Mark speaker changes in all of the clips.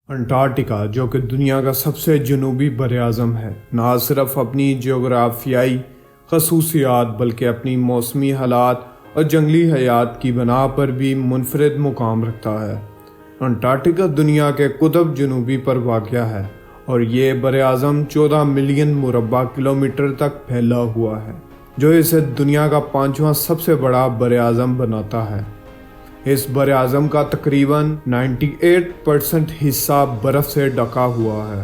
Speaker 1: Antarctica جو کہ دنیا کا سب سے جنوبی براعظم ہے، نہ صرف اپنی جغرافیائی خصوصیات بلکہ اپنی موسمی حالات اور جنگلی حیات کی بنا پر بھی منفرد مقام رکھتا ہے۔ انٹارکٹیکا دنیا کے قطب جنوبی پر واقع ہے اور یہ براعظم 14 ملین مربع کلومیٹر تک پھیلا ہوا ہے، جو اسے دنیا کا 5واں سب سے بڑا براعظم بناتا ہے۔ اس براعظم کا تقریباً 98% حصہ برف سے ڈھکا ہوا ہے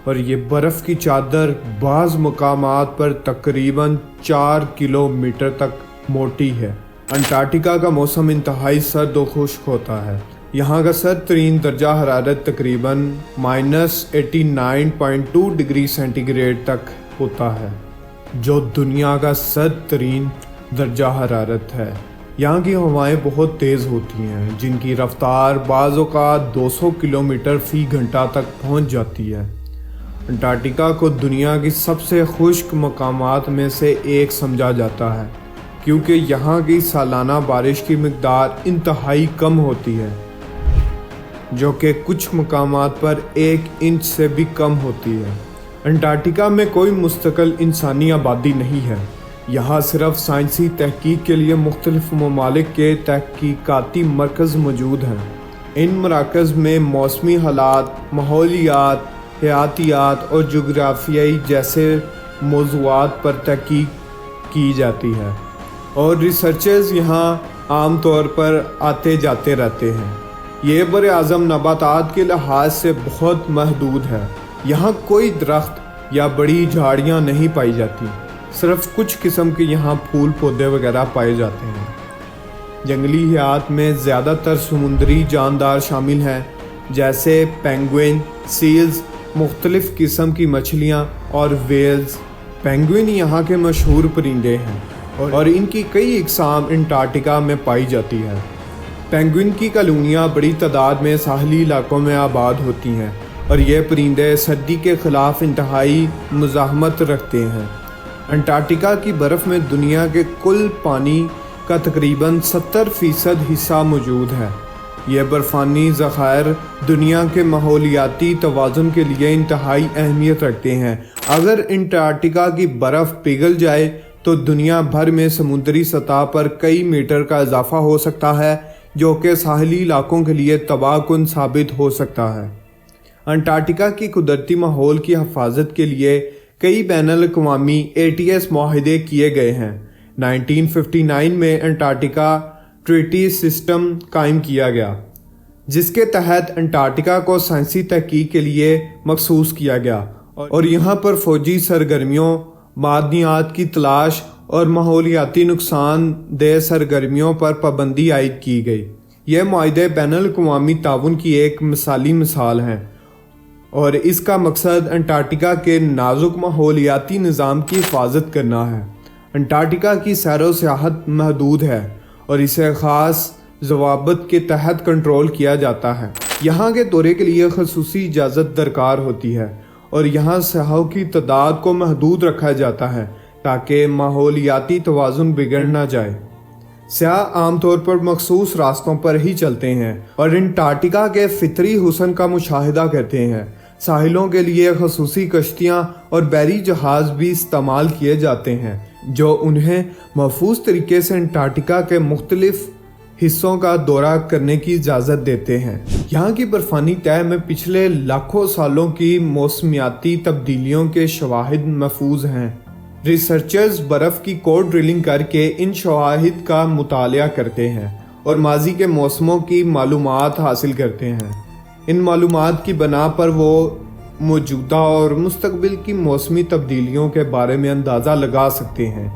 Speaker 1: اور یہ برف کی چادر بعض مقامات پر تقریباً 4 کلومیٹر تک موٹی ہے۔ انٹارکٹیکا کا موسم انتہائی سرد و خشک ہوتا ہے۔ یہاں کا سرد ترین درجہ حرارت تقریباً -89.2 ڈگری سینٹی گریڈ تک ہوتا ہے، جو دنیا کا سرد ترین درجہ حرارت ہے۔ یہاں کی ہوائیں بہت تیز ہوتی ہیں، جن کی رفتار بعض اوقات 200 کلومیٹر فی گھنٹہ تک پہنچ جاتی ہے۔ انٹارکٹیکا کو دنیا کی سب سے خشک مقامات میں سے ایک سمجھا جاتا ہے، کیونکہ یہاں کی سالانہ بارش کی مقدار انتہائی کم ہوتی ہے، جو کہ کچھ مقامات پر 1 انچ سے بھی کم ہوتی ہے۔ انٹارکٹیکا میں کوئی مستقل انسانی آبادی نہیں ہے۔ یہاں صرف سائنسی تحقیق کے لیے مختلف ممالک کے تحقیقاتی مرکز موجود ہیں۔ ان مراکز میں موسمی حالات، ماحولیات، حیاتیات اور جغرافیائی جیسے موضوعات پر تحقیق کی جاتی ہے، اور ریسرچرز یہاں عام طور پر آتے جاتے رہتے ہیں۔ یہ براعظم نباتات کے لحاظ سے بہت محدود ہے۔ یہاں کوئی درخت یا بڑی جھاڑیاں نہیں پائی جاتی، صرف کچھ قسم کے یہاں پھول پودے وغیرہ پائے جاتے ہیں۔ جنگلی حیات میں زیادہ تر سمندری جاندار شامل ہیں، جیسے پینگوئن، سیلز، مختلف قسم کی مچھلیاں اور ویلز۔ پینگوئن یہاں کے مشہور پرندے ہیں اور ان کی کئی اقسام انٹارکٹیکا میں پائی جاتی ہے۔ پینگوئن کی کالونیاں بڑی تعداد میں ساحلی علاقوں میں آباد ہوتی ہیں اور یہ پرندے سردی کے خلاف انتہائی مزاحمت رکھتے ہیں۔ انٹارکٹیکا کی برف میں دنیا کے کل پانی کا تقریباً 70% حصہ موجود ہے۔ یہ برفانی ذخائر دنیا کے ماحولیاتی توازن کے لیے انتہائی اہمیت رکھتے ہیں۔ اگر انٹارکٹیکا کی برف پگھل جائے تو دنیا بھر میں سمندری سطح پر کئی میٹر کا اضافہ ہو سکتا ہے، جو کہ ساحلی علاقوں کے لیے تباہ کن ثابت ہو سکتا ہے۔ انٹارکٹیکا کی قدرتی ماحول کی حفاظت کے لیے کئی بین الاقوامی ATS معاہدے کیے گئے ہیں۔ 1959 میں انٹارکٹیکا ٹریٹی سسٹم قائم کیا گیا، جس کے تحت انٹارکٹیکا کو سائنسی تحقیق کے لیے مخصوص کیا گیا اور یہاں پر فوجی سرگرمیوں، معدنیات کی تلاش اور ماحولیاتی نقصان دہ سرگرمیوں پر پابندی عائد کی گئی۔ یہ معاہدے بین الاقوامی تعاون کی ایک مثالی مثال ہیں اور اس کا مقصد انٹارکٹیکا کے نازک ماحولیاتی نظام کی حفاظت کرنا ہے۔ انٹارکٹیکا کی سیر و سیاحت محدود ہے اور اسے خاص ضوابط کے تحت کنٹرول کیا جاتا ہے۔ یہاں کے دورے کے لیے خصوصی اجازت درکار ہوتی ہے اور یہاں سیاحوں کی تعداد کو محدود رکھا جاتا ہے تاکہ ماحولیاتی توازن بگڑ نہ جائے۔ سیاح عام طور پر مخصوص راستوں پر ہی چلتے ہیں اور انٹارکٹیکا کے فطری حسن کا مشاہدہ کرتے ہیں۔ ساحلوں کے لیے خصوصی کشتیاں اور بحری جہاز بھی استعمال کیے جاتے ہیں، جو انہیں محفوظ طریقے سے انٹارکٹیکا کے مختلف حصوں کا دورہ کرنے کی اجازت دیتے ہیں۔ یہاں کی برفانی تہہ میں پچھلے لاکھوں سالوں کی موسمیاتی تبدیلیوں کے شواہد محفوظ ہیں۔ ریسرچرز برف کی کور ڈرلنگ کر کے ان شواہد کا مطالعہ کرتے ہیں اور ماضی کے موسموں کی معلومات حاصل کرتے ہیں۔ ان معلومات کی بنا پر وہ موجودہ اور مستقبل کی موسمی تبدیلیوں کے بارے میں اندازہ لگا سکتے ہیں۔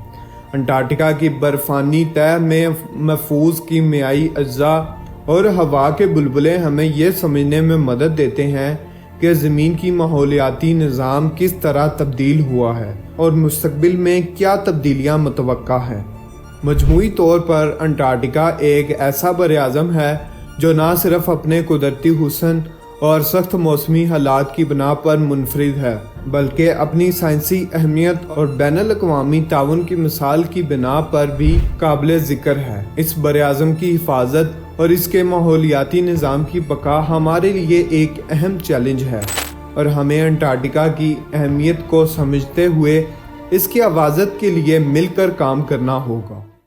Speaker 1: انٹارکٹیکا کی برفانی تہہ میں محفوظ کیمیائی اجزاء اور ہوا کے بلبلے ہمیں یہ سمجھنے میں مدد دیتے ہیں کہ زمین کی ماحولیاتی نظام کس طرح تبدیل ہوا ہے اور مستقبل میں کیا تبدیلیاں متوقع ہیں۔ مجموعی طور پر انٹارکٹیکا ایک ایسا براعظم ہے جو نہ صرف اپنے قدرتی حسن اور سخت موسمی حالات کی بنا پر منفرد ہے، بلکہ اپنی سائنسی اہمیت اور بین الاقوامی تعاون کی مثال کی بنا پر بھی قابل ذکر ہے۔ اس براعظم کی حفاظت اور اس کے ماحولیاتی نظام کی بقا ہمارے لیے ایک اہم چیلنج ہے، اور ہمیں انٹارکٹیکا کی اہمیت کو سمجھتے ہوئے اس کی حفاظت کے لیے مل کر کام کرنا ہوگا۔